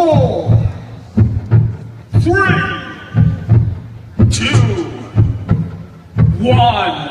4, 3, 2, 1.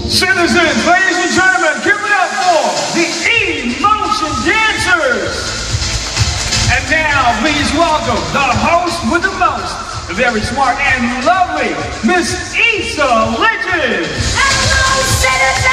Citizens, ladies and gentlemen, give it up for the E-Motion Dancers! And now, please welcome the host with the most, the very smart and lovely Miss Issa Legend! Hello, citizens!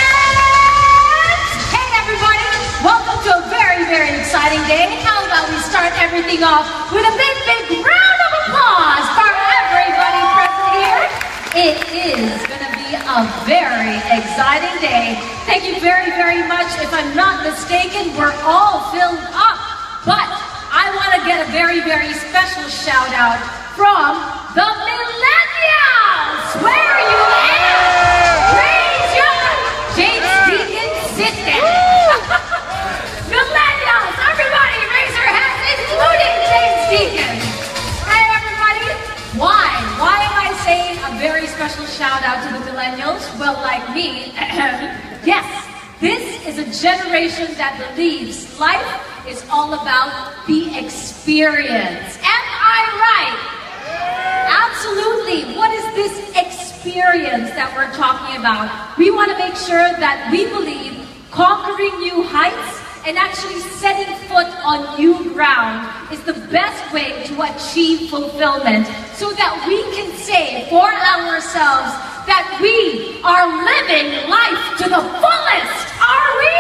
Hey, everybody! Welcome to a very, very exciting day. How about we start everything off with a big, big round of applause for everybody present here? It is going to be a very exciting day. Thank you very, very much. If I'm not mistaken, we're all filled up. But I want to get a very, very special shout out from the millennials. Where are you at? Raise your James Deacon, sit down. Millennials, everybody raise your hands, including James Deacon. Hey, everybody. Why? Why am I saying a very special shout out to the millennials? Well, like me, yes, this is a generation that believes life is all about the experience. Am I right? Absolutely. What is this experience that we're talking about? We want to make sure that we believe conquering new heights and actually setting foot on new ground is the best way to achieve fulfillment, so that we can say for ourselves that we are living life to the fullest. Are we?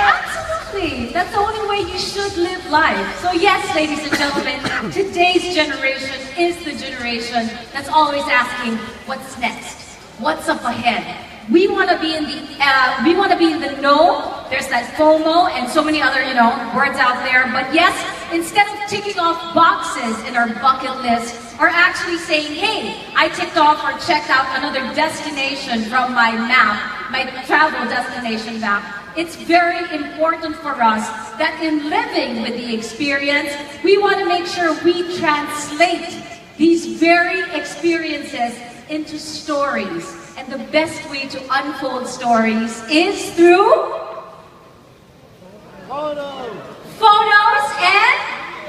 Absolutely. That's the only way you should live life. So yes, ladies and gentlemen, today's generation is the generation that's always asking, what's next? What's up ahead? We want to be in the know. There's that FOMO and so many other, words out there. But yes, instead of ticking off boxes in our bucket list, or actually saying, hey, I ticked off or checked out another destination from my map, my travel destination map, it's very important for us that in living with the experience, we want to make sure we translate these very experiences into stories. And the best way to unfold stories is through photos and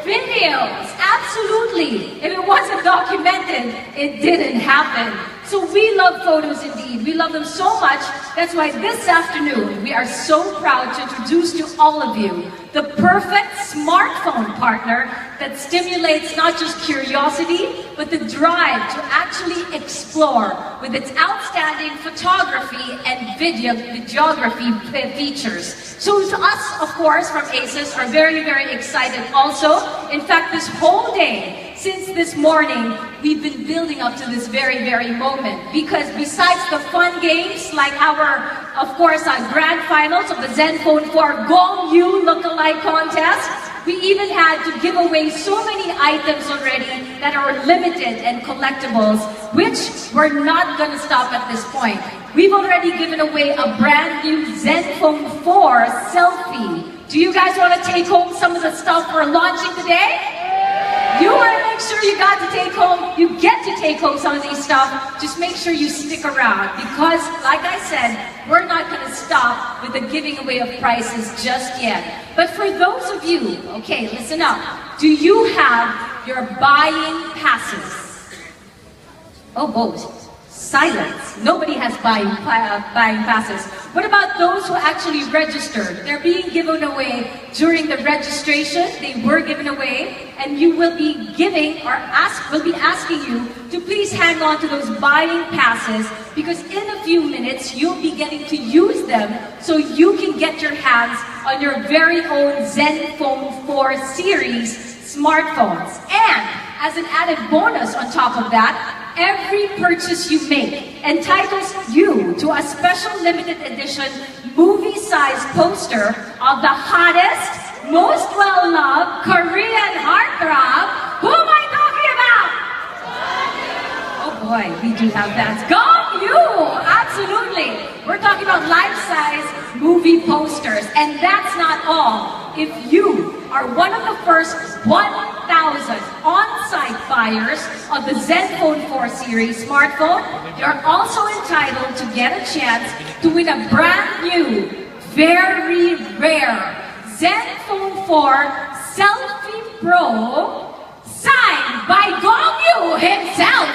videos. Absolutely. If it wasn't documented, it didn't happen. So we love photos indeed. We love them so much. That's why this afternoon we are so proud to introduce to all of you the perfect smartphone partner that stimulates not just curiosity, but the drive to actually explore with its outstanding photography and videography features. So to us, of course, from ASUS, are very, very excited also. In fact, this whole day, since this morning, we've been building up to this very, very moment. Because besides the fun games, like of course, our grand finals of the Zenfone 4 Gong Yu Lookalike Contest, we even had to give away so many items already that are limited and collectibles, which we're not gonna stop at this point. We've already given away a brand new Zenfone 4 selfie. Do you guys want to take home some of the stuff we're launching today? You want to make sure you get to take home some of these stuff. Just make sure you stick around because, like I said, we're not going to stop with the giving away of prizes just yet. But for those of you, okay, listen up. Do you have your buying passes? Oh, whoa. Silence. Nobody has buying passes. What about those who actually registered? They're being given away during the registration. They were given away, and you will be asking you to please hang on to those buying passes because in a few minutes you'll be getting to use them so you can get your hands on your very own Zenfone 4 series smartphones. And as an added bonus on top of that, every purchase you make entitles you to a special limited edition movie-sized poster of the hottest, most well-loved Korean heartthrob. Who am I talking about? Oh boy, we do have that. Gong Yu! Absolutely! We're talking about life-size movie posters. And that's not all. If you are one of the first 1,000 on-site buyers of the Zenfone 4 series smartphone, you're also entitled to get a chance to win a brand new, very rare Zenfone 4 Selfie Pro signed by Gong Yu himself.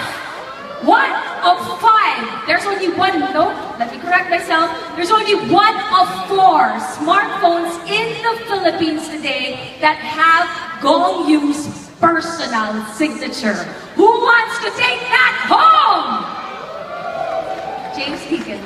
1 of 5. There's only one, no, let me correct myself. There's only 1 of 4 smartphones in the Philippines today that have Gong Yu's personal signature. Who wants to take that home? James Deacon,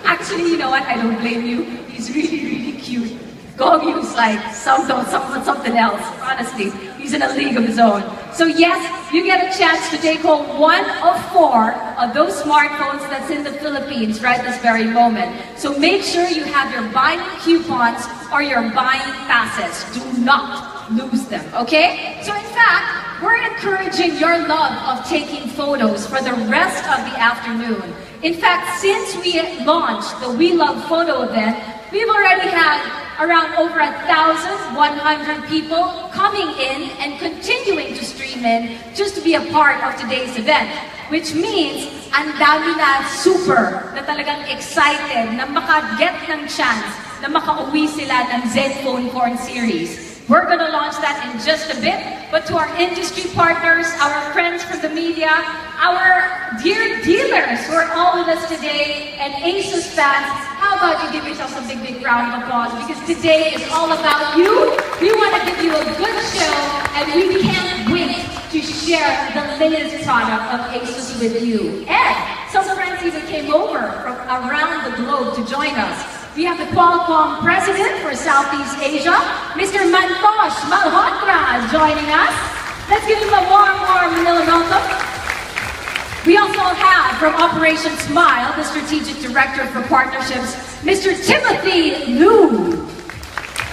actually, you know what? I don't blame you. He's really, really cute. Gong Yu's like something else. Honestly, he's in a league of his own. So yes, you get a chance to take home 1 of 4 of those smartphones that's in the Philippines right this very moment. So make sure you have your buying coupons or your buying passes. Do not lose them, okay? So in fact, we're encouraging your love of taking photos for the rest of the afternoon. In fact, since we launched the We Love Photo event, we've already had around over 1,100 people coming in and continuing to stream in just to be a part of today's event. Which means, ang dami na super, na talagang excited, na maka-get ng chance, na maka-uwi sila ng Zenfone 4 series. We're gonna launch that in just a bit, but to our industry partners, our friends from the media, our dear dealers who are all with us today, and ASUS fans, how about you give yourselves a big, big round of applause, because today is all about you. We want to give you a good show, and we can't wait to share the latest product of ASUS with you. And some friends even came over from around the globe to join us. We have the Qualcomm President for Southeast Asia, Mr. Mantosh Malhotra, joining us. Let's give him a warm, warm Manila welcome. We also have from Operation Smile, the Strategic Director for Partnerships, Mr. Timothy Liu.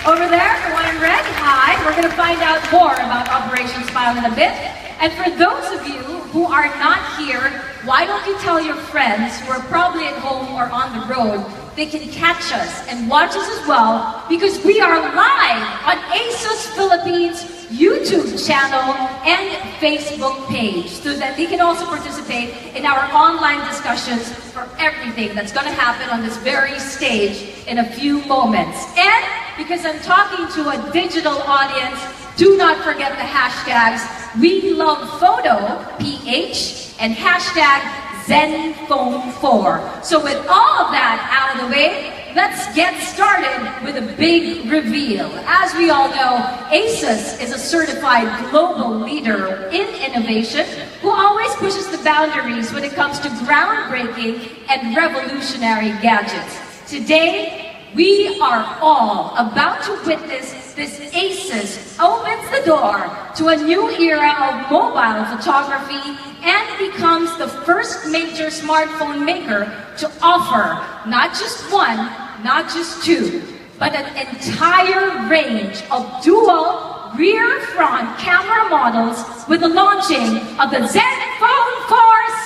Over there, the one in red, hi. We're going to find out more about Operation Smile in a bit. And for those of you who are not here, why don't you tell your friends who are probably at home or on the road, they can catch us and watch us as well, because we are live on ASUS Philippines YouTube channel and Facebook page, so that they can also participate in our online discussions for everything that's going to happen on this very stage in a few moments. And because I'm talking to a digital audience, do not forget the hashtags WeLovePhoto, PH, and hashtag Zenfone 4. So with all of that out of the way, let's get started with a big reveal. As we all know, ASUS is a certified global leader in innovation who always pushes the boundaries when it comes to groundbreaking and revolutionary gadgets. Today, we are all about to witness this ASUS opens the door to a new era of mobile photography and becomes the first major smartphone maker to offer not just one, not just two, but an entire range of dual rear front camera models with the launching of the Zenfone 4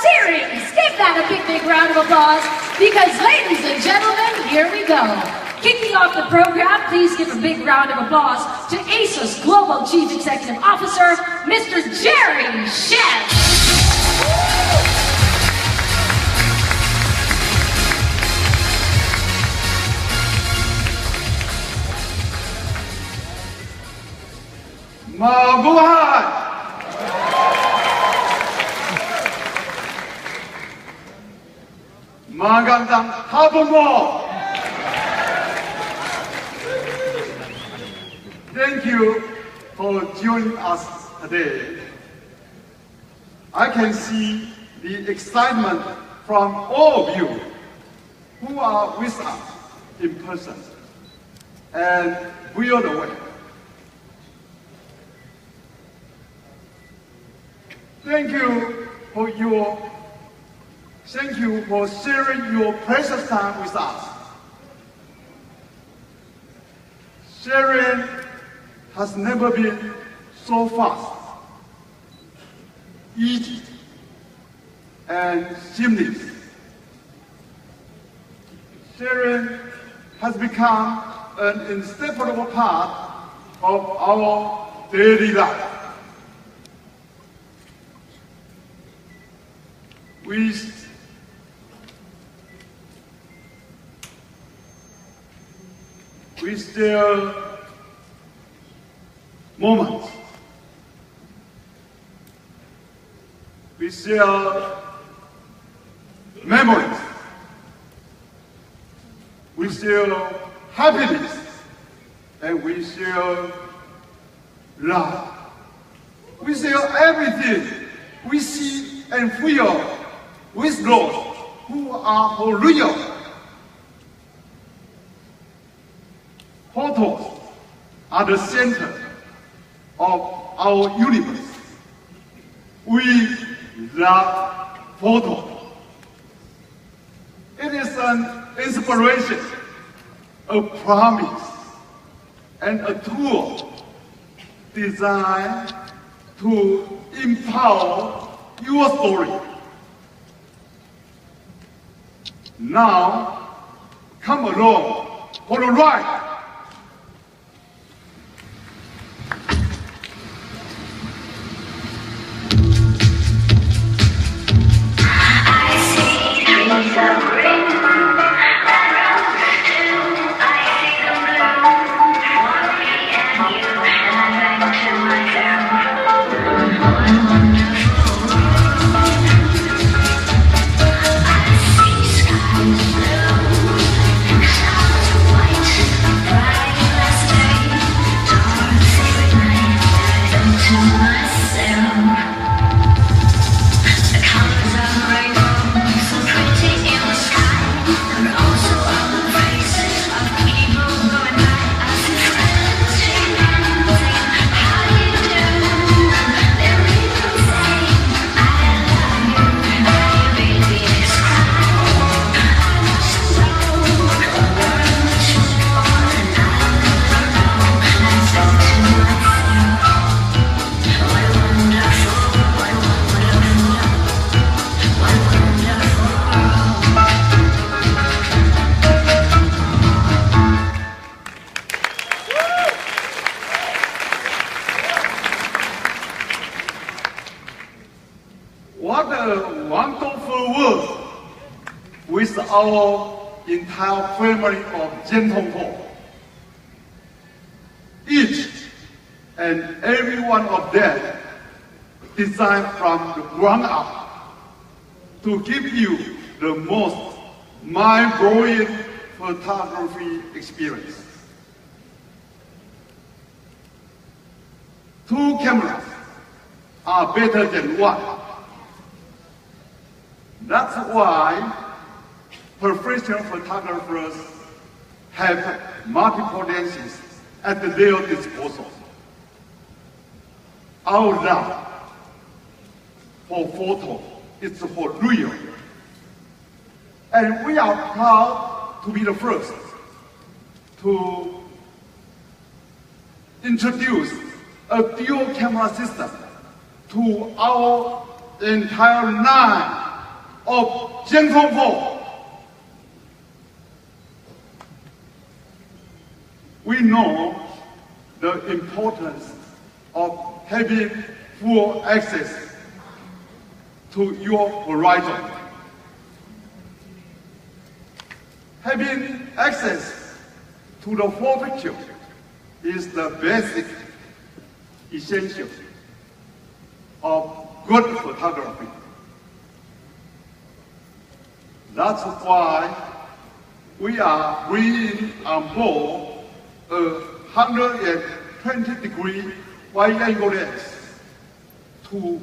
series. Give that a big round of applause because, ladies and gentlemen, here we go. Kicking off the program, please give a big round of applause to ASUS Global Chief Executive Officer, Mr. Jerry Shen. Mabuhay! Magandang hapon mo! Thank you for joining us today. I can see the excitement from all of you who are with us in person and via the web. Thank you for sharing your precious time with us. Sharing has never been so fast, easy, and seamless. Sharing has become an inseparable part of our daily life. We share moments. We share memories. We share happiness. And we share love. We share everything we see and feel with those who are for real. Photos are the center of our universe. We love photos. It is an inspiration, a promise, and a tool designed to empower your story. Now, come along for the ride. What a wonderful world with our entire family of Zenfone. Each and every one of them designed from the ground up to give you the most mind-blowing photography experience. Two cameras are better than one. That's why professional photographers have multiple lenses at their disposal. Our love for photo is for real. And we are proud to be the first to introduce a dual camera system to our entire line of Zenfone 4. We know the importance of having full access to your horizon. Having access to the full picture is the basic essential of good photography. That's why we are bringing on board a 120-degree wide-angle lens to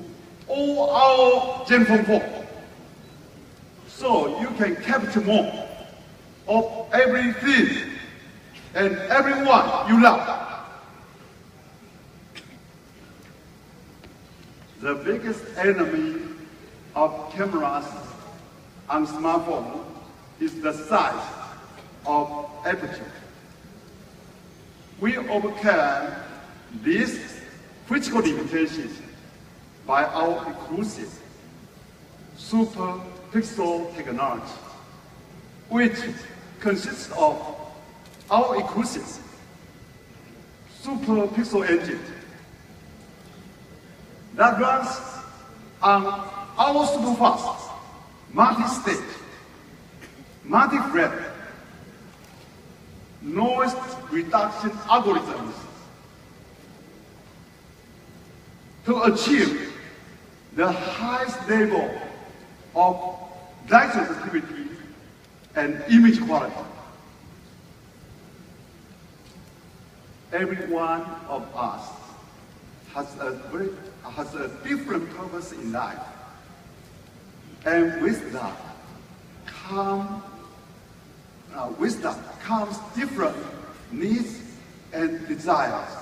all our Zenfone 4, so you can capture more of everything and everyone you love. The biggest enemy of cameras on smartphone is the size of aperture. We overcome these physical limitations by our exclusive super pixel technology, which consists of our exclusive super pixel engine that runs on our super fast, multi-stage, multi-thread, noise reduction algorithms to achieve the highest level of light sensitivity and image quality. Every one of us has a different purpose in life, and with that comes different needs and desires.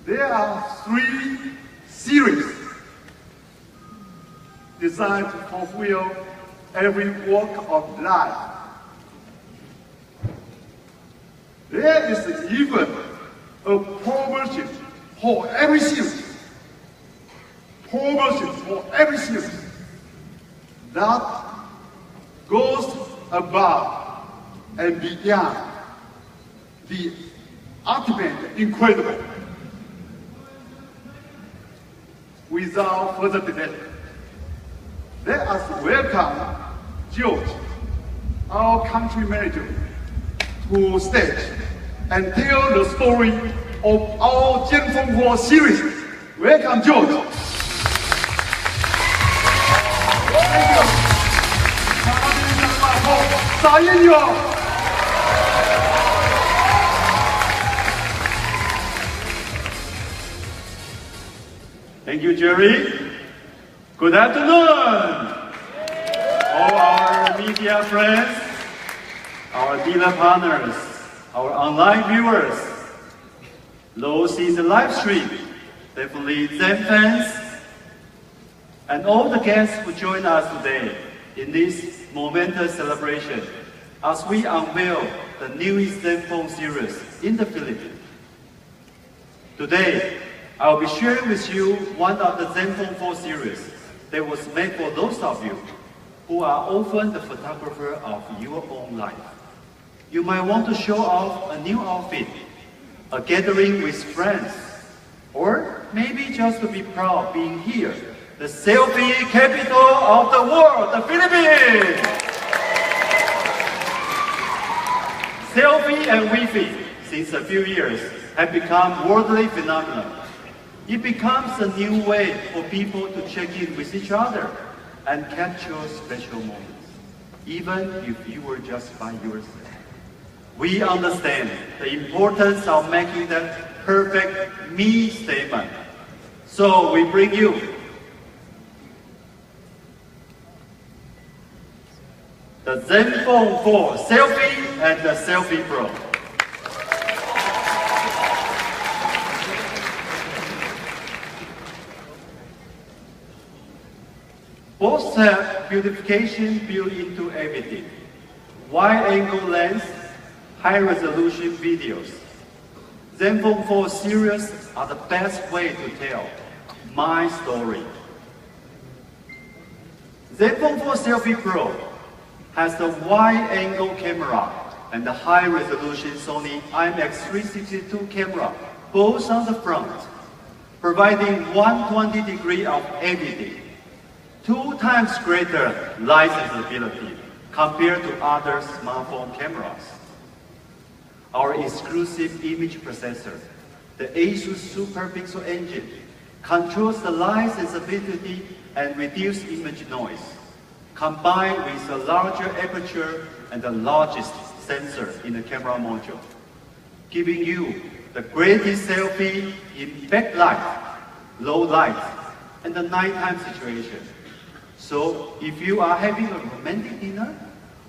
There are 3 series designed to fulfill every walk of life. There is even a Pro version for every series. Pro version for every series that goes above and beyond the ultimate incredible. Without further delay, let us welcome George, our country manager, to stage and tell the story of our Zenfone 4 series. Welcome, George. Thank you. Thank you, Jerry. Good afternoon, all our media friends, our dealer partners, our online viewers, those in the live stream, definitely Zen fans, and all the guests who join us today in this momentous celebration as we unveil the newest Zenfone series in the Philippines. Today, I will be sharing with you one of the Zenfone 4 series that was made for those of you who are often the photographer of your own life. You might want to show off a new outfit, a gathering with friends, or maybe just to be proud being here, the selfie capital of the world, the Philippines! Selfie and Wi-Fi, since a few years, have become worldly phenomenon. It becomes a new way for people to check in with each other and capture special moments. even if you were just by yourself. We understand the importance of making that perfect me statement. So we bring you the Zenfone 4 Selfie and the Selfie Pro. Both have beautification built into everything. Wide-angle lens, high-resolution videos. Zenfone 4 series are the best way to tell my story. Zenfone 4 Selfie Pro has the wide-angle camera and the high-resolution Sony IMX362 camera, both on the front, providing 120 degrees of everything. 2 times greater light sensitivity compared to other smartphone cameras. Our exclusive image processor, the ASUS Super Pixel engine, controls the light sensitivity and reduces image noise, combined with a larger aperture and the largest sensor in the camera module, giving you the greatest selfie in backlight, low light, and the nighttime situation. So if you are having a romantic dinner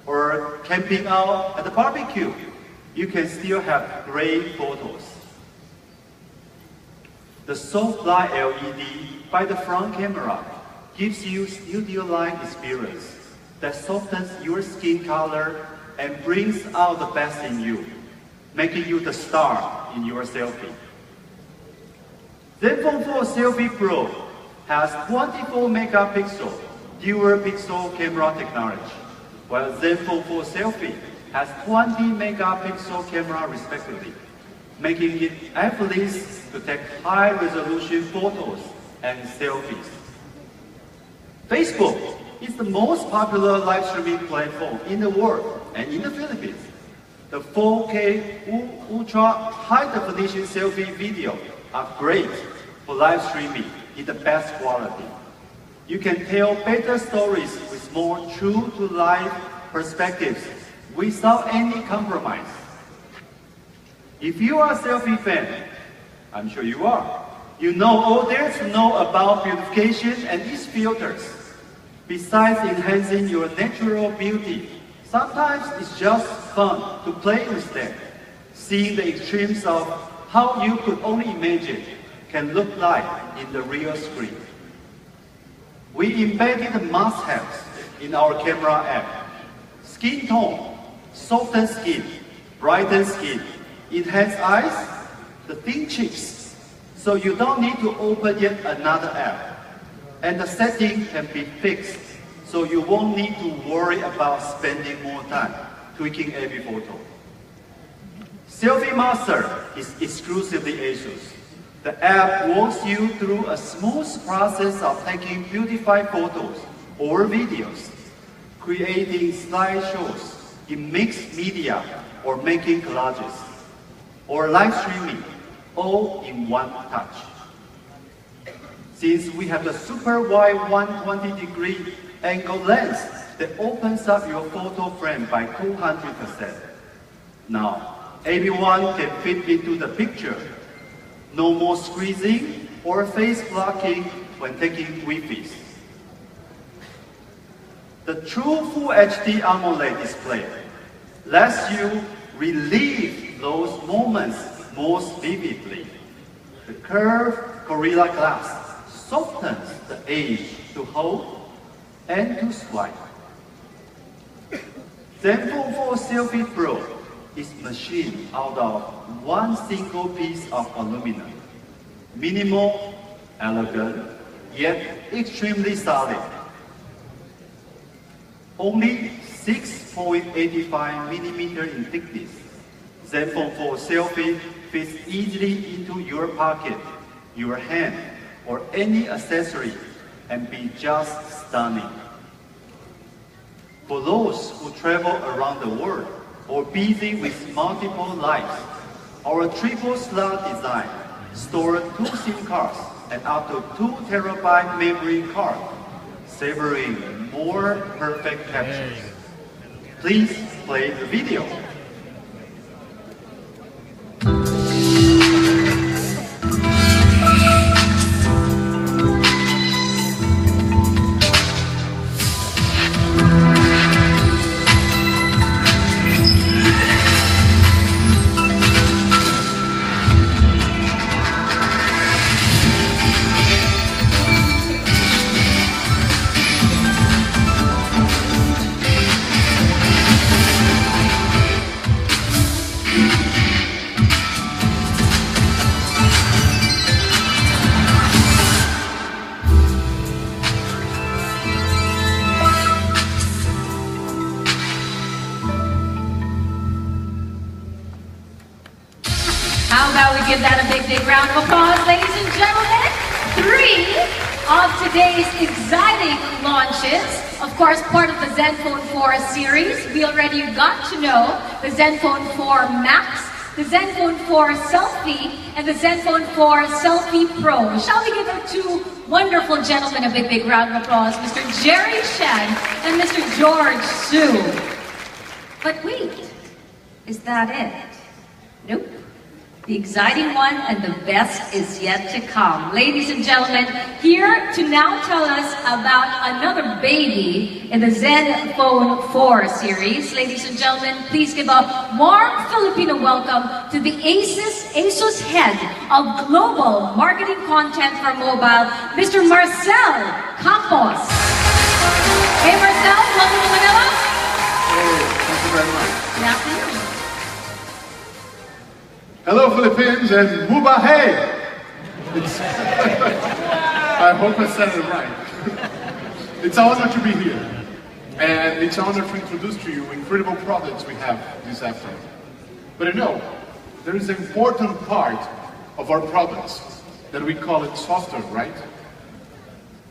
or camping out at the barbecue, you can still have great photos. The soft light LED by the front camera gives you studio-like experience that softens your skin color and brings out the best in you, making you the star in your selfie. Zenfone 4 Selfie Pro has 24 megapixel dual pixel camera technology, while Zenfone 4 Selfie has 20 megapixel camera respectively, making it effortless to take high-resolution photos and selfies. Facebook is the most popular live streaming platform in the world and in the Philippines. The 4K ultra high-definition selfie video are great for live streaming in the best quality. You can tell better stories with more true-to-life perspectives without any compromise. If you are a selfie fan, I'm sure you are, you know all there is to know about beautification and its filters. Besides enhancing your natural beauty, sometimes it's just fun to play with them, seeing the extremes of how you could only imagine can look like in the real screen. We embedded the must-haves in our camera app. Skin tone, soften skin, brighten skin, enhance eyes, the thin cheeks, so you don't need to open yet another app. And the setting can be fixed, so you won't need to worry about spending more time tweaking every photo. Selfie Master is exclusively ASUS. The app walks you through a smooth process of taking beautified photos or videos, creating slideshows in mixed media, or making collages, or live streaming, all in one touch. Since we have the super wide 120-degree angle lens that opens up your photo frame by 200%. Now, everyone can fit into the picture. No more squeezing or face blocking when taking selfies. The true Full HD AMOLED display lets you relive those moments most vividly. The curved Gorilla Glass softens the edge to hold and to swipe. Zenfone 4 Selfie Pro is machined out of one single piece of aluminum. Minimal, elegant, yet extremely solid. Only 6.85 millimeter in thickness, Zenfone 4 Selfie fits easily into your pocket, your hand, or any accessory and be just stunning. For those who travel around the world or busy with multiple lives, our triple slot design stores 2 SIM cards and up to 2 terabyte memory card, savoring more perfect captures. Please play the video. How about we give that a big, big round of applause, ladies and gentlemen? 3 of today's exciting launches. Of course, part of the Zenfone 4 series. We already got to know the Zenfone 4 Max, the Zenfone 4 Selfie, and the Zenfone 4 Selfie Pro. Shall we give our 2 wonderful gentlemen a big, big round of applause, Mr. Jerry Shen and Mr. George Su. But wait, is that it? Nope. The exciting one and the best is yet to come. Ladies and gentlemen, here to now tell us about another baby in the Zenfone 4 series. Ladies and gentlemen, please give a warm Filipino welcome to the ASUS head of global marketing content for mobile, Mr. Marcel Campos. Hey Marcel, welcome to Manila. Hey, thank you very much. Good afternoon. Hello, Philippines, and Muba Hey! I hope I said it right. It's an honor to be here, and it's an honor to introduce to you incredible products we have this afternoon. But you know, there is an important part of our products that we call it software, right?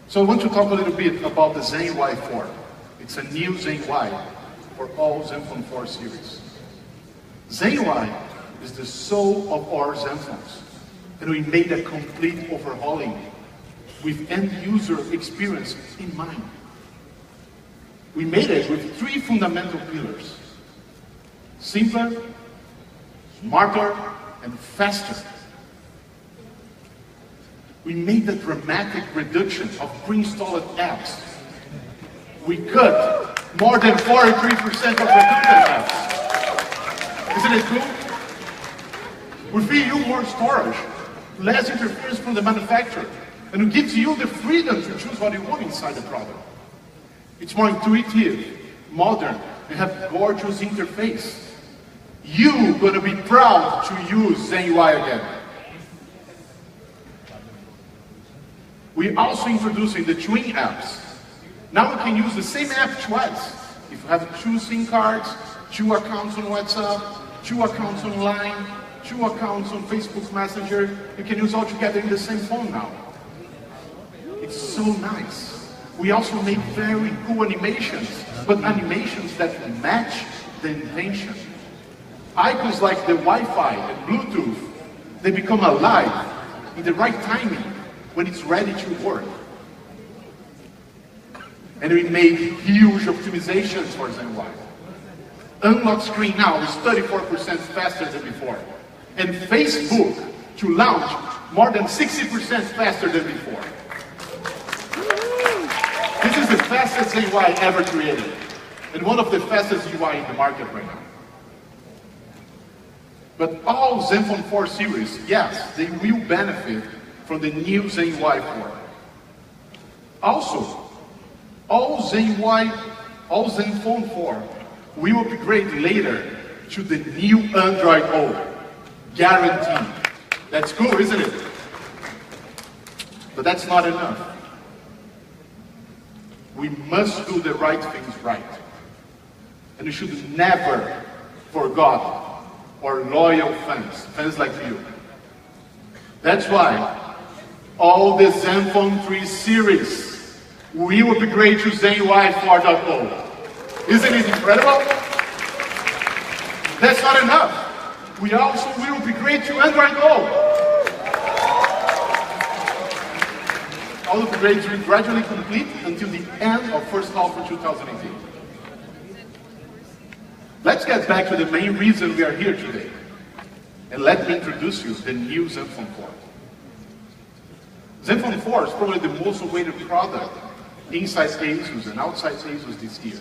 So I want to talk a little bit about the Zen Y4. It's a new Zen Y for all Zenfone 4 series. Zen Y is the soul of our Zenfones, and we made a complete overhauling with end-user experience in mind. We made it with 3 fundamental pillars: simpler, smarter, and faster. We made a dramatic reduction of pre-installed apps. We cut more than 43% of redundant apps. Isn't it cool? We feed you more storage, less interference from the manufacturer, and it gives you the freedom to choose what you want inside the product. It's more intuitive, modern, and have gorgeous interface. You're gonna be proud to use Zen UI again. We're also introducing the twin apps. Now you can use the same app twice. If you have 2 SIM cards, 2 accounts on WhatsApp, 2 accounts on Line, 2 accounts on Facebook Messenger, you can use all together in the same phone now. It's so nice. We also make very cool animations, but animations that match the intention. Icons like the Wi-Fi and Bluetooth, they become alive in the right timing when it's ready to work. And we made huge optimizations for Zen Y. Unlock screen now is 34% faster than before. And Facebook to launch more than 60% faster than before. This is the fastest UI ever created, and one of the fastest UI in the market right now. But all Zenfone 4 series, yes, they will benefit from the new Zen UI 4. Also, all Zenfone 4 will upgrade later to the new Android O. Guaranteed. That's cool, isn't it? But that's not enough. We must do the right things right. And we should never forget our loyal fans like you. That's why all the Zenfone 3 series will upgrade to Zen UI 4.0. Isn't it incredible? That's not enough. We also will upgrade to Android O. All upgrades will gradually complete until the end of first half of 2018. Let's get back to the main reason we are here today. And let me introduce you to the new Zenfone 4. Zenfone 4 is probably the most awaited product inside ASUS and outside ASUS this year.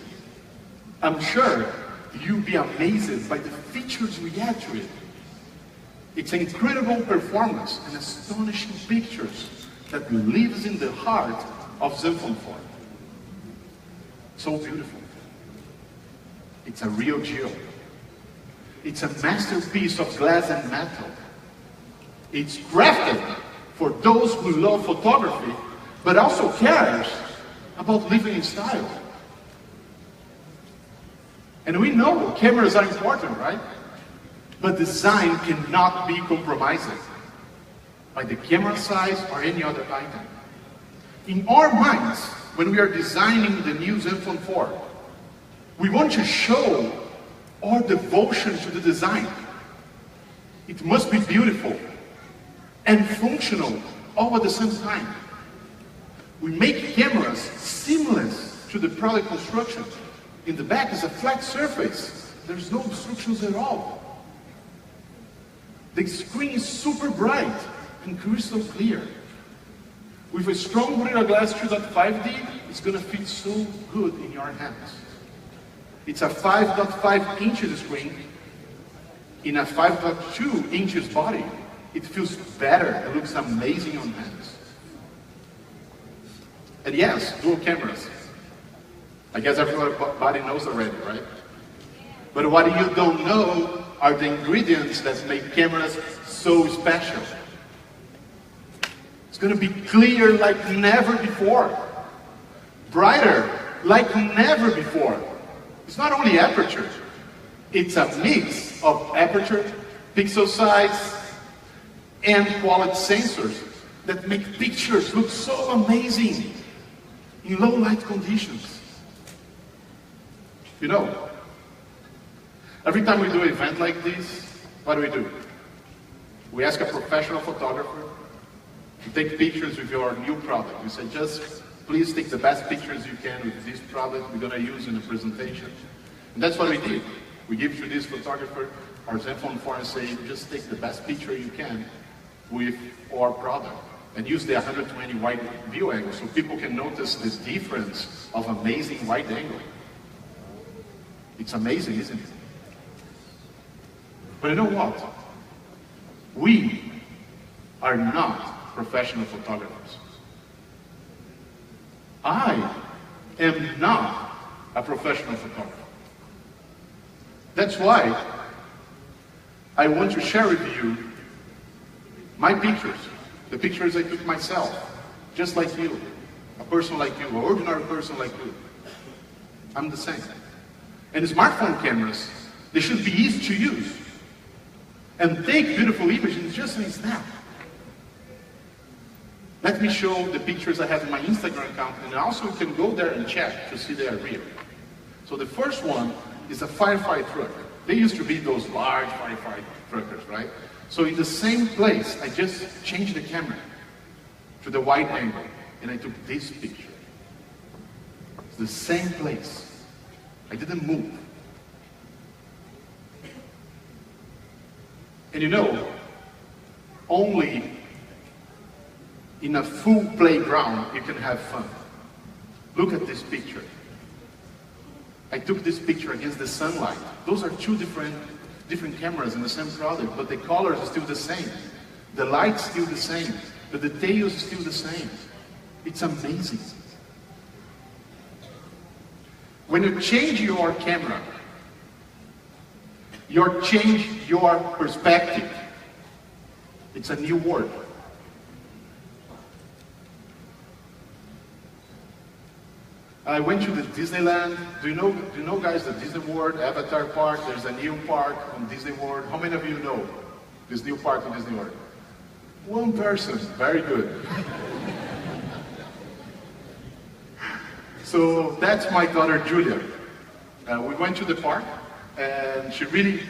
I'm sure you'll be amazed by the features we add to it. It's an incredible performance and astonishing pictures that lives in the heart of Zenfone 4. So beautiful. It's a real jewel. It's a masterpiece of glass and metal. It's crafted for those who love photography, but also cares about living in style. And we know cameras are important, right? But design cannot be compromised by the camera size or any other item. In our minds, when we are designing the new Zenfone 4, we want to show our devotion to the design. It must be beautiful and functional all at the same time. We make cameras seamless to the product construction. In the back is a flat surface. There's no obstructions at all. The screen is super bright and crystal clear. With a strong Gorilla Glass 2.5D, it's going to fit so good in your hands. It's a 5.5 inches screen in a 5.2 inches body. It feels better. It looks amazing on hands. And yes, dual cameras. I guess everybody knows already, right? But what you don't know are the ingredients that make cameras so special. It's going to be clear like never before. Brighter like never before. It's not only aperture, it's a mix of aperture, pixel size, and quality sensors that make pictures look so amazing in low light conditions. You know, every time we do an event like this, what do? We ask a professional photographer to take pictures with your new product. We say, just please take the best pictures you can with this product we're going to use in the presentation. And that's what we did. We give to this photographer our Zenfone 4 and say, just take the best picture you can with our product. And use the 120 wide view angle so people can notice this difference of amazing wide angle. It's amazing, isn't it? But you know what? We are not professional photographers. I am not a professional photographer. That's why I want to share with you my pictures, the pictures I took myself, just like you, a person like you, an ordinary person like you. I'm the same. And smartphone cameras, they should be easy to use and take beautiful images just in a snap. Let me show the pictures I have in my Instagram account, and also you can go there and check to see they are real. So the first one is a firefight truck. They used to be those large firefight truckers, right? So in the same place, I just changed the camera to the wide angle, and I took this picture. It's the same place. I didn't move. And you know, only in a full playground you can have fun. Look at this picture. I took this picture against the sunlight. Those are two different cameras in the same product, but the colors are still the same. The light's still the same. The details are still the same. It's amazing. When you change your camera, you change your perspective. It's a new world. I went to the Disneyland. Do you know guys, the Disney World, Avatar Park? There's a new park on Disney World. How many of you know this new park on Disney World? One person, very good. So that's my daughter Julia. We went to the park and she really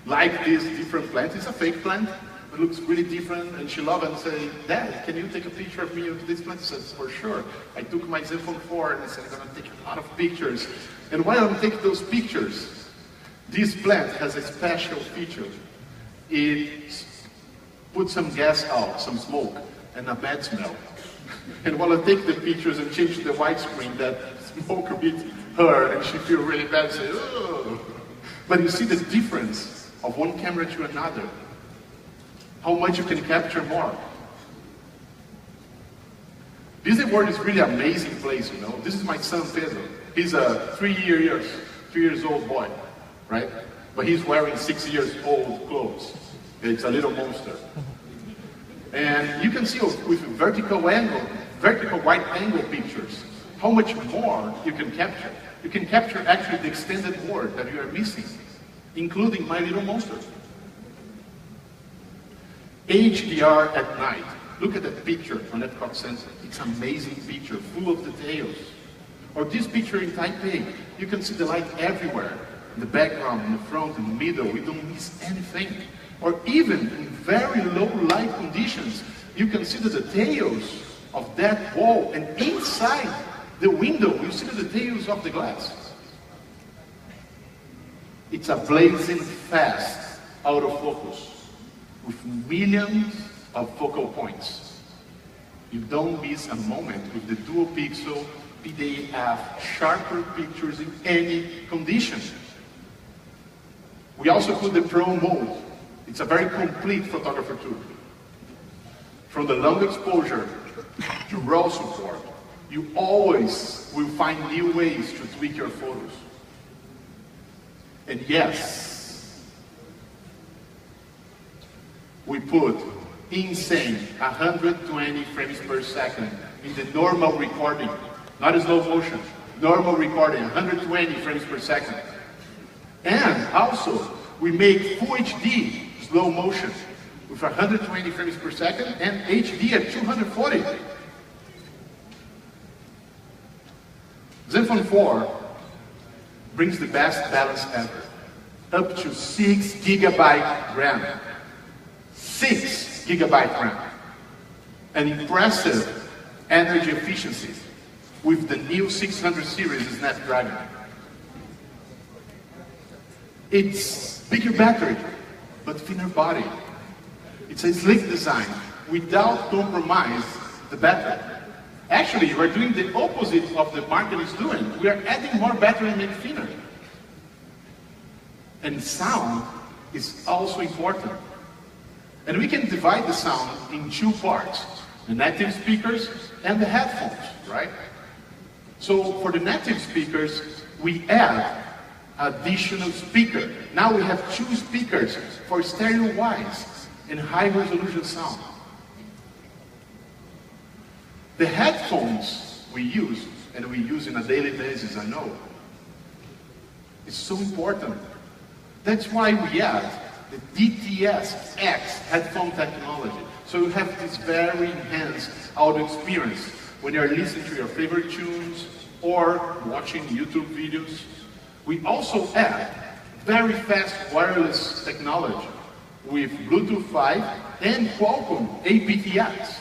liked this different plant. It's a fake plant. It looks really different, and she loved it and said, Dad, can you take a picture of me with this plant? I said, for sure. I took my Zenfone 4 and I said, I'm going to take a lot of pictures. And while I'm taking those pictures, This plant has a special feature. It puts some gas out, some smoke, and a bad smell. And while I take the pictures and change to the widescreen, that smoke beat her, and she feels really bad and says, oh. But you see the difference of one camera to another. How much you can capture more. Disney World is really an amazing place, you know. This is my son Pedro. He's a 3 years old boy, right? But he's wearing 6 years old clothes. It's a little monster. And you can see with vertical wide angle pictures, how much more you can capture. You can capture actually the extended world that you are missing, including My Little Monster. HDR at night. Look at that picture on Epcot Center. It's an amazing picture, full of details. Or this picture in Taipei, you can see the light everywhere. In the background, in the front, in the middle, we don't miss anything. Or even in very low light conditions, you can see the details of that wall, and inside the window, you see the details of the glass. It's a blazing fast autofocus with millions of focal points. You don't miss a moment with the dual pixel PDAF sharper pictures in any condition. We also put the Pro mode. It's a very complete photographer tool. From the long exposure to RAW support, you always will find new ways to tweak your photos. And yes, we put insane 120 frames per second in the normal recording, not a slow motion, normal recording, 120 frames per second. And also, we make Full HD slow motion with 120 frames per second and HD at 240. Zenfone 4 brings the best balance ever. Up to 6 GB RAM. 6 GB RAM. An impressive energy efficiency with the new 600 series Snapdragon. It's bigger battery, but thinner body. It's a sleek design without compromise the battery. Actually, we're doing the opposite of the market is doing. We are adding more battery and make thinner. And sound is also important. And we can divide the sound in two parts, the native speakers and the headphones, right? So for the native speakers, we add additional speaker. Now we have 2 speakers for stereo-wise and high-resolution sound. The headphones we use, and we use on a daily basis, I know, is so important. That's why we add the DTS-X headphone technology. So you have this very enhanced audio experience when you're listening to your favorite tunes or watching YouTube videos. We also add very fast wireless technology with Bluetooth 5 and Qualcomm aptX.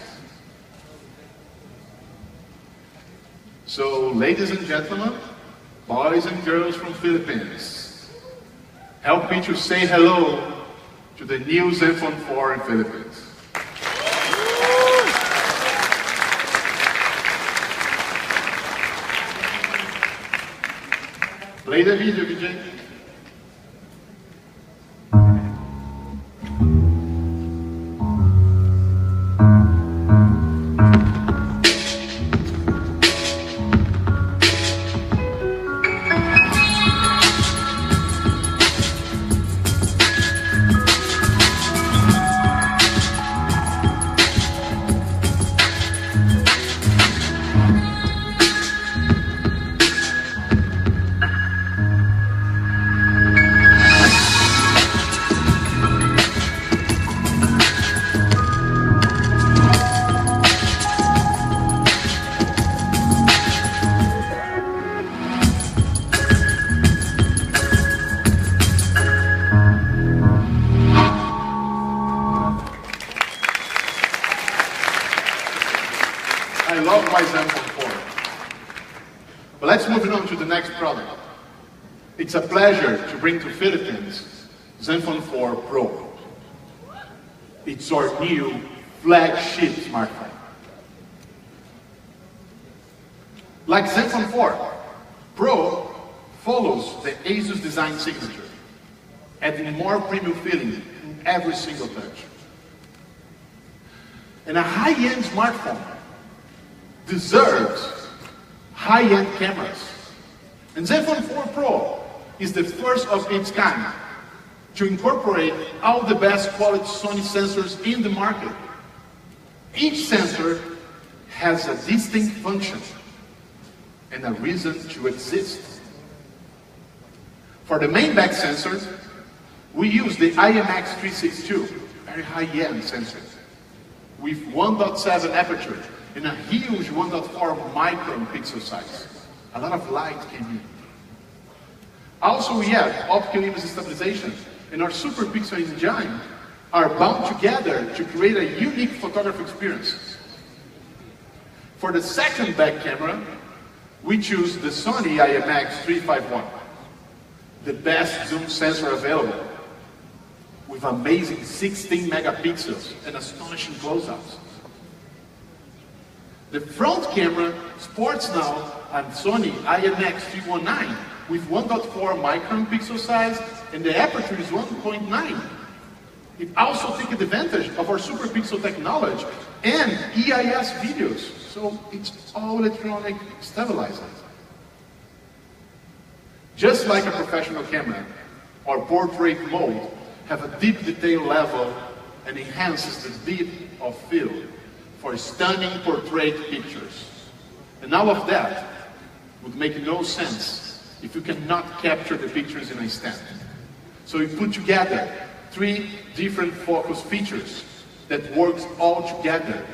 So, ladies and gentlemen, boys and girls from Philippines, help me to say hello to the new Zenfone 4 in Philippines. Play the video, DJ. I love my Zenfone 4. But let's move on to the next product. It's It's a pleasure to bring to Philippines Zenfone 4 Pro. It's our new flagship smartphone. Like Zenfone 4, Pro follows the ASUS design signature, adding more premium feeling in every single touch. And a high-end smartphone deserves high-end cameras. And Zenfone 4 Pro is the first of its kind to incorporate all the best quality Sony sensors in the market. Each sensor has a distinct function and a reason to exist. For the main back sensor, we use the IMX362, very high-end sensor, with 1.7 aperture and a huge 1.4 micron pixel size. A lot of light came in. Also, we have optical image stabilization, and our super pixel engine are bound together to create a unique photography experience. For the second back camera, we choose the Sony IMX351, the best zoom sensor available, with amazing 16 megapixels and astonishing close-ups. The front camera sports now a Sony IMX319 with 1.4 micron pixel size, and the aperture is 1.9. It also takes advantage of our super pixel technology and EIS videos, so it's all electronic stabilized. Just like a professional camera, our portrait mode have a deep detail level and enhances the depth of field for stunning portrait pictures. And all of that would make no sense if you cannot capture the pictures in a stand. So we put together 3 different focus features that works all together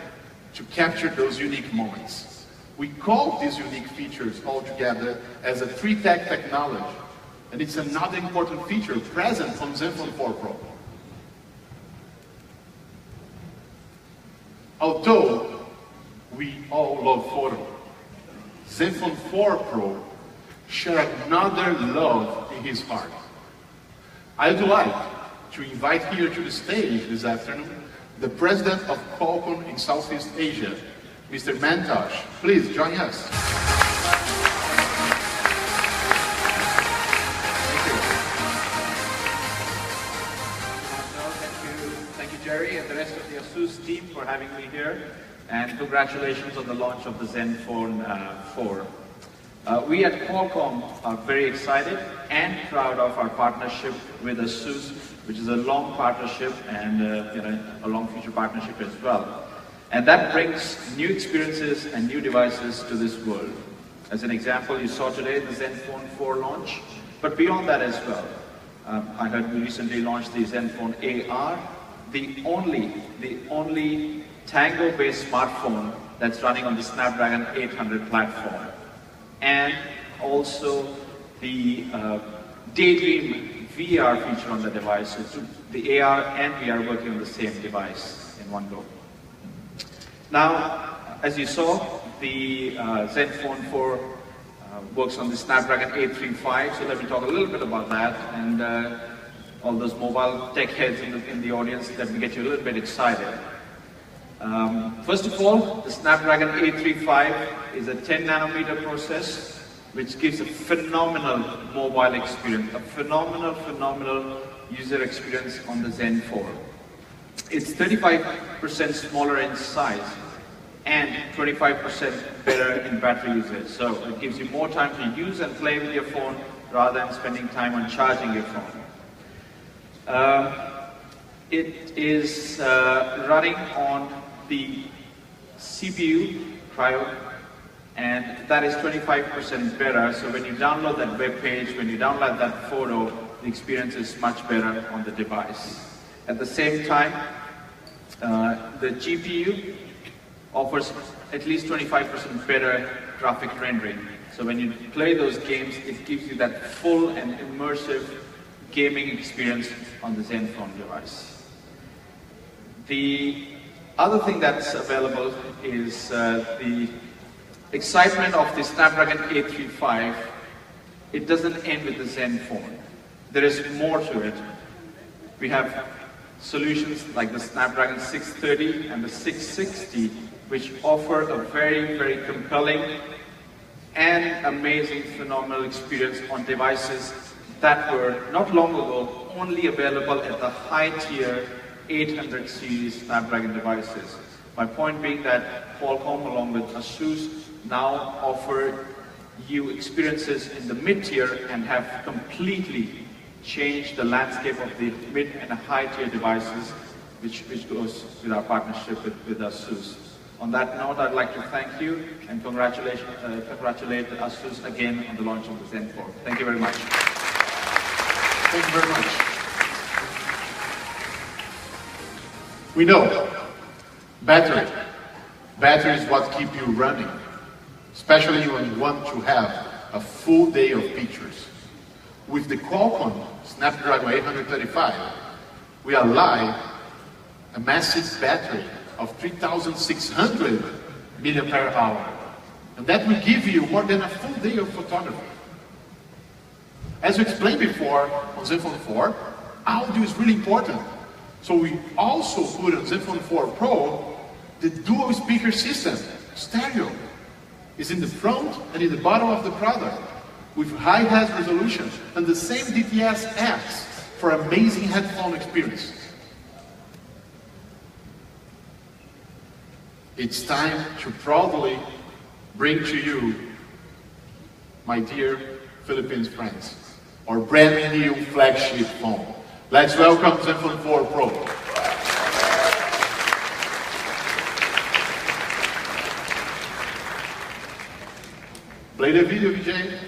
to capture those unique moments. We call these unique features all together as a 3-tech technology, and it's another important feature present on Zenfone 4 Pro. Although we all love photo, Zenfone 4 Pro share another love in his heart. I'd like to invite here to the stage this afternoon the president of Qualcomm in Southeast Asia, Mr. Mantosh. Please join us. Thank you, Jerry, and the rest of the ASUS team for having me here, and congratulations on the launch of the Zenfone 4. We at Qualcomm are very excited and proud of our partnership with ASUS, which is a long partnership and a long future partnership as well. And that brings new experiences and new devices to this world. As an example, you saw today the Zenfone 4 launch, but beyond that as well. I heard we recently launched the Zenfone AR, the only Tango-based smartphone that's running on the Snapdragon 800 platform. And also the Daydream VR feature on the device. So the AR and VR working on the same device in one go. Now, as you saw, the Zenfone 4 works on the Snapdragon 835, so let me talk a little bit about that, and all those mobile tech heads in the audience, let me get you a little bit excited. First of all, the Snapdragon 835 is a 10 nanometer process, which gives a phenomenal mobile experience, a phenomenal user experience on the Zen 4. It's 35% smaller in size and 25% better in battery usage. So it gives you more time to use and play with your phone rather than spending time on charging your phone. It is running on the CPU Cryo, and that is 25% better. So when you download that web page, when you download that photo, the experience is much better on the device. At the same time, the GPU offers at least 25% better graphic rendering. So when you play those games, it gives you that full and immersive gaming experience on the Zenfone device. The other thing that's available is the excitement of the Snapdragon 835 it doesn't end with the Zenfone. There is more to it. We have solutions like the Snapdragon 630 and the 660, which offer a very, very compelling and amazing, phenomenal experience on devices that were not long ago only available at the high-tier 800 series Snapdragon devices. My point being that Qualcomm, along with ASUS, now offer you experiences in the mid-tier and have completely changed the landscape of the mid and high-tier devices, which goes with our partnership with ASUS. On that note, I'd like to thank you and congratulate ASUS again on the launch of the Zenfone. Thank you very much. Thank you very much. We know battery is what keeps you running, especially when you want to have a full day of pictures. With the Qualcomm Snapdragon 835, we allow a massive battery of 3,600 mAh, and that will give you more than a full day of photography. As we explained before on Zenfone 4, audio is really important. So we also put on Zenfone 4 Pro the dual speaker system, stereo. It's in the front and in the bottom of the product with high-res resolution and the same DTS apps for amazing headphone experience. It's time to proudly bring to you, my dear Philippines friends, our brand new flagship phone. Let's welcome Zenfone 4 Pro. Play the video, VJ.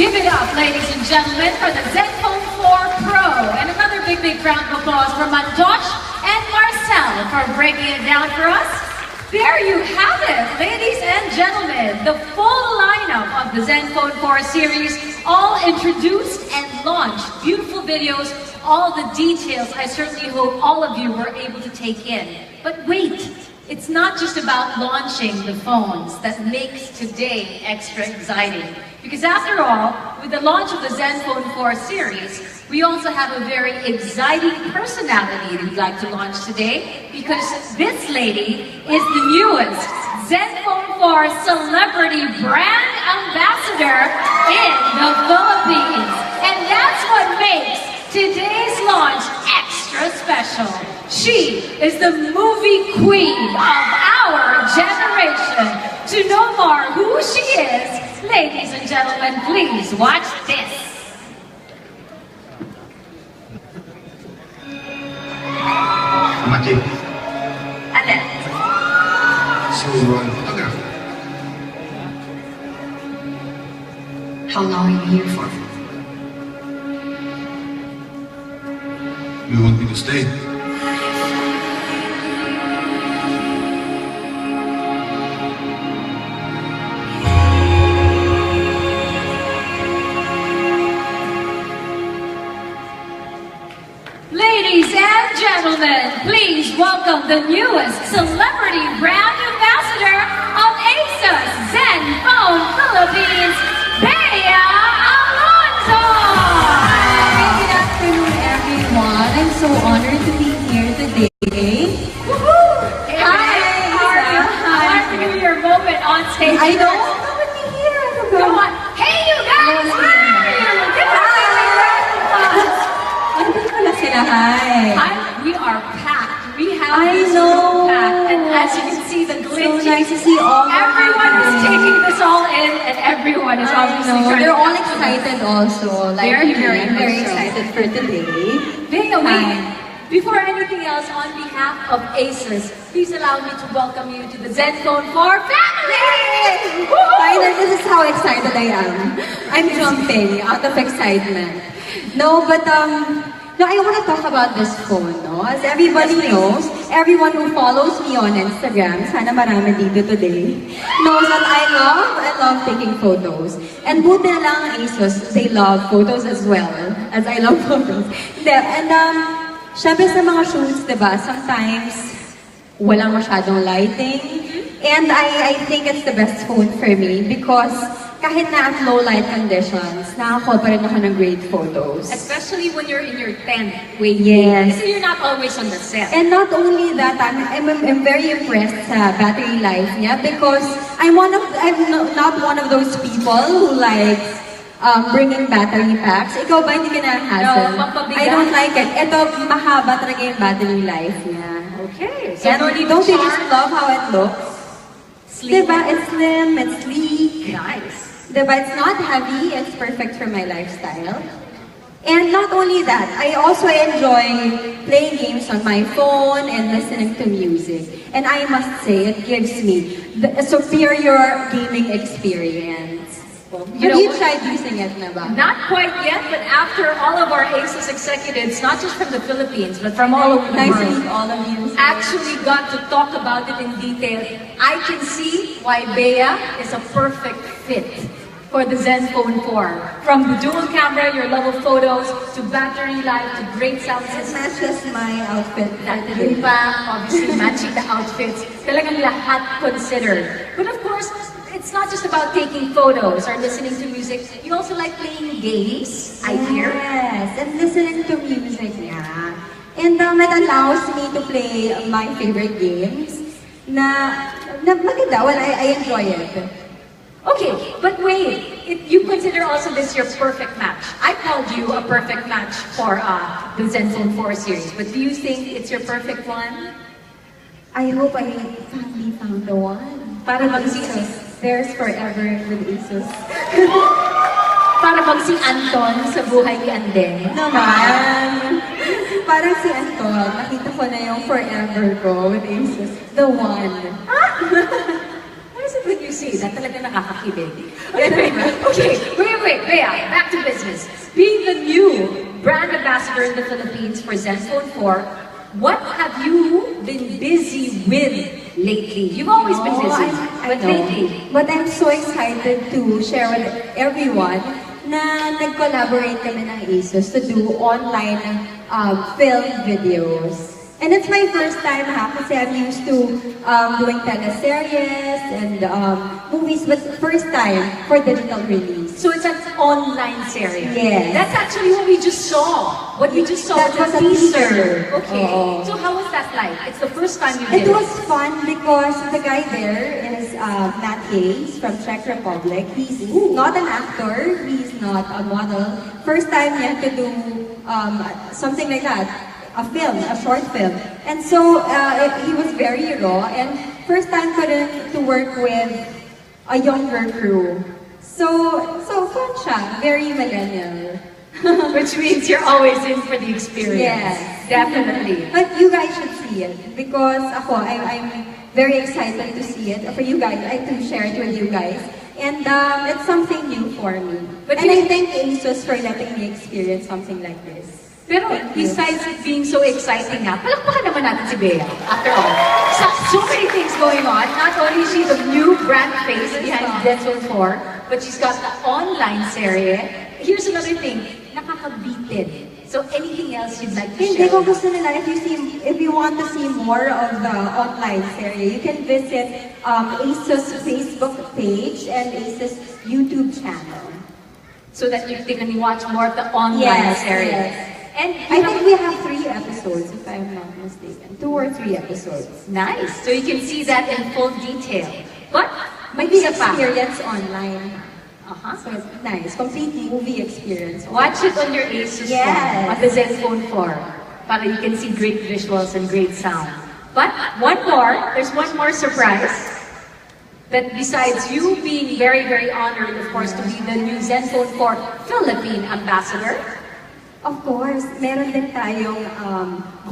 Give it up, ladies and gentlemen, for the Zenfone 4 Pro. And another big round of applause for Mantosh and Marcel for breaking it down for us. There you have it, ladies and gentlemen. The full lineup of the Zenfone 4 series, all introduced and launched. Beautiful videos, all the details. I certainly hope all of you were able to take in. But wait, it's not just about launching the phones that makes today extra exciting. Because after all, with the launch of the Zenfone 4 series, we also have a very exciting personality that we'd like to launch today, because this lady is the newest Zenfone 4 celebrity brand ambassador in the Philippines. And that's what makes today's launch extra special. She is the movie queen of our generation. To know more who she is, ladies and gentlemen, please watch this. Magic. Annette. So, photographer. How long are you here for? You want me to stay? Ladies and gentlemen, please welcome the newest celebrity brand ambassador of ASUS Zenfone Philippines, Bea Alonzo! Good afternoon, everyone. I'm so honored to be here today. Woohoo! Hey, Hi, how are you? Hi. I want to give you your moment on stage. I know. Come with me here. I forgot. Come on. Hey, you guys! Where are you? Give us Andun pala sila. Hi. We are packed. We have I this know. room packed. And as you can see, the glitch nice to see all of Everyone is you. taking this all in, and everyone is obviously No, trying they're to all excited also. Like, Very, I'm very much so. excited for today. Bea, wait. Before anything else, on behalf of ASUS, please allow me to welcome you to the Zenfone 4 family! Finally, this is how excited I am. I'm jumping out of excitement. No, but no, I want to talk about this phone, no? As everybody knows, everyone who follows me on Instagram, sana marami dito today, knows that I love taking photos. And buti na lang ang ASUS, they love photos as well, as I love photos. And syempre sa mga shoots, diba, sometimes walang masyadong lighting. And I think it's the best phone for me because kahit na at low light conditions, nakakuha pa rin ako ng great photos. Especially when you're in your tent waiting. Yes. Kasi you're not always on the set. And not only that, I'm very impressed sa battery life niya because I'm not one of those people who likes bringing battery packs. Ikaw ba, hindi ka na-hassle? No, pampabigat. I don't like it. Ito, mahaba talaga yung battery life niya. Okay. So And no need don't to you just charge? love how it looks? Slim. Diba? It's slim, it's sleek. Nice. Diba? It's not heavy, it's perfect for my lifestyle. And not only that, I also enjoy playing games on my phone and listening to music. And I must say, it gives me a superior gaming experience. Well, Have you tried using it na ba? Not quite yet, but after all of our ASUS executives, not just from the Philippines, but from all over the Nice to world, meet all of you. actually got to talk about it in detail, I can see why Bea is a perfect fit for the Zenfone 4. From the dual camera, your love of photos, to battery life, to great sound It system. matches my outfit for That today. impact, obviously matching the outfits, talagang lahat considered. But of course, it's not just about taking photos or listening to music. You also like playing games, I hear. Yes, and listening to music, yeah. And it allows me to play my favorite games na maganda. Well, I enjoy it. Okay, but wait, you consider also this your perfect match. I called you a perfect match for the Zenfone 4 series, but do you think it's your perfect one? I hope I finally found the one. Para bang si, There's forever with ASUS. para bang si Anton sa buhay ni Andeng? Naman. Parang si Anton, nakita ko na yung forever ko with ASUS. The one. What is it when you say that? Talaga nakakakilig. Okay, wait, Bea, back to business. Being the new brand ambassador in the Philippines for Zenfone 4, what have you been busy with lately? You've always been busy, I but know. lately. But I'm so excited to share with everyone na nag-collaborate kami ng ASUS to do online film videos. And it's my first time kasi I'm used to doing teleseries and movies, but first time for digital release. So it's an online series. Yes. That's actually what we just saw. What we just saw That was was a a teaser. teaser. Okay. Oo. So how was that like? It's the first time you did It was fun because the guy there is Matt Hayes from Czech Republic. He's not an actor, he's not a model. First time niya to do something like that, a film, a short film. And so he was very raw and first time ko rin to work with a younger crew. So fun siya, very millennial. Which means you're always in for the experience. Yes. Definitely. But you guys should see it because I'm very excited to see it. For you guys, to share it with you guys. And it's something new for me. But and you- I thank ASUS for letting me experience something like this. Pero besides it being so exciting nga, palakpakan naman natin si Bea. After all, so many things going on. Not only is she the new brand face behind Zenfone 4, but she's got the online series. Here's another thing, nakakabitin. So anything else you'd like to Hindi share? ko gusto nila, if you want to see more of the online series, you can visit ASUS Facebook page and ASUS YouTube channel. So that they can watch more of the online Yes, series. yes. And I think we have 3 episodes, if I'm not mistaken. 2 or 3 episodes. nice. So you can see that in full detail. But may Movie isa pa. experience online. Uh-huh. So it's nice. Complete movie experience. Watch it on your ASUS Yes. phone, on the Zenfone 4, para you can see great visuals and great sound. But there's one more surprise. But besides you being very, very honored, of course, to be the new Zenfone 4 Philippine Ambassador, Of course, meron din tayong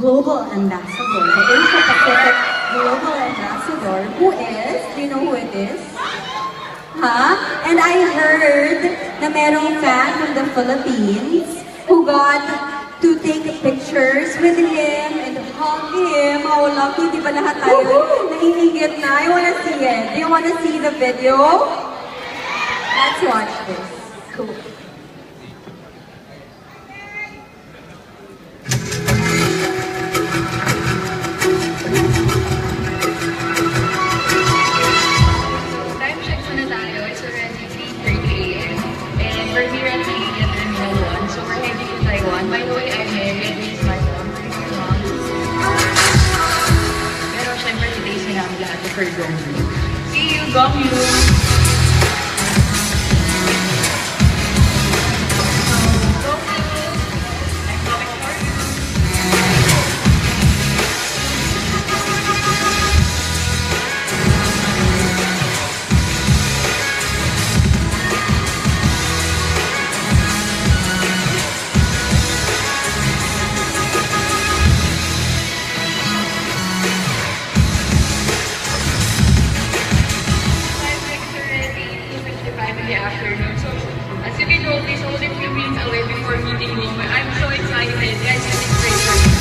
global ambassador, the Asia Pacific Global Ambassador, who is, do you know who it is? Huh? And I heard na merong fan from the Philippines who got to take pictures with him and hug him. How lucky, di ba lahat tayo naiingit na? I wanna see it. Do you wanna see the video? Let's watch this. Cool. Time check muna tayo. It's already 3:30 a.m. And we're here at the Terminal 1. So we're heading to Taiwan. By the way, I'm Mary. This is my mom. Pero syempre, today sinabi lahat for Gongyu. See you, Gongyu! Afternoon. So, as you can notice, only a few minutes away before meeting home. I'm so excited. Guys, it's great for me.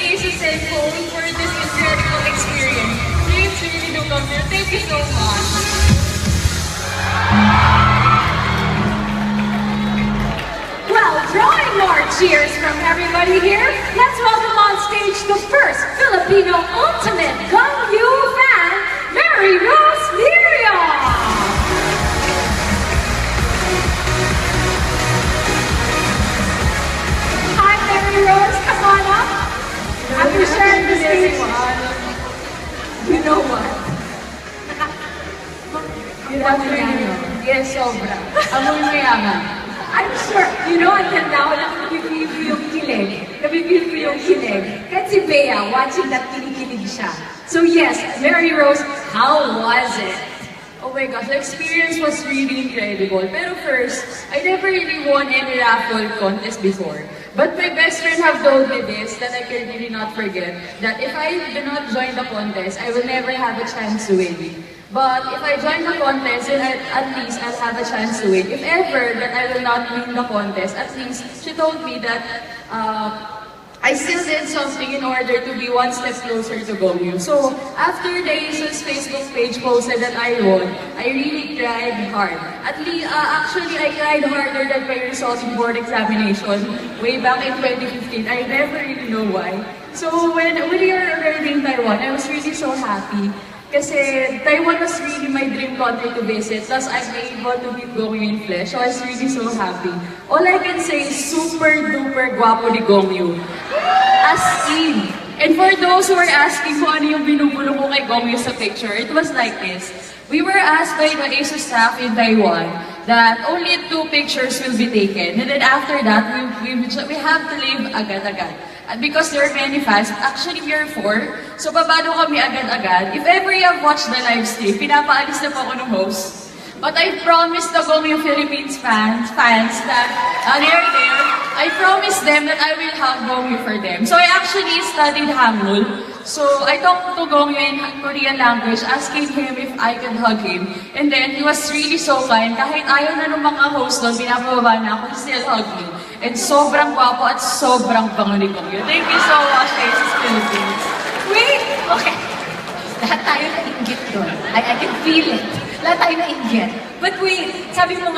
Asus Zenfone for this incredible experience. Please really do come here. Thank you so much. well, drawing more cheers from everybody here, let's welcome on stage the first Filipino ultimate Gongyu fan, Mary Rose Miriam. Hi, Mary Rose, come on up. After sharing the stage, you know what? Yes, sobra. Amoy mayaman. I'm sure, you know, until now, nakikipil ko yung kilig. Napipil ko yung kilig. Kahit si Bea, watching that, kinikilig siya. So yes, Mary Rose, how was it? Oh my gosh, the experience was really incredible. Pero first, I never really won any raffle contest before. But my best friend have told me this, that I can really not forget, that if I do not join the contest, I will never have a chance to win. But if I join the contest, then at least I'll have a chance to win. If ever that I will not win the contest, at least she told me that I still did something in order to be one step closer to Gongyu. So after the ASUS Facebook page posted that I won, I really cried hard. At least, actually, I cried harder than my results in board examination way back in 2015. I never really know why. So when we were arriving in Taiwan, I was really so happy. Kasi Taiwan was really my dream country to visit. Plus, I'm able to meet Gongyu in flesh. So I was really so happy. All I can say is super duper guwapo ni Gongyu. As in. And for those who are asking kung ano yung binubulong ko kay Gongyu sa picture, it was like this. We were asked by the ASUS staff in Taiwan that only 2 pictures will be taken. And then after that, we have to leave agad-agad. Because there are many fans, actually we are 4. So babado kami agad-agad. If ever you have watched the live stream, pinapaalis na po ako ng host. But I promised the Gongyu Philippines fans that they're there. I promised them that I will hug Gongyu for them. So I actually studied Hangul. So I talked to Gongyu in Korean language, asking him if I could hug him. And then he was really so kind. Kahit ayaw na ng mga host doon, pinapababa na ako, he still hugged me. And sobrang gwapo at sobrang bango ni Gongyu. Thank you so much, ASUS Philippines. Wait! Okay. Lahat tayo na-inggit doon. I can feel it. Lahat tayo na-inggit. But wait, sabi mo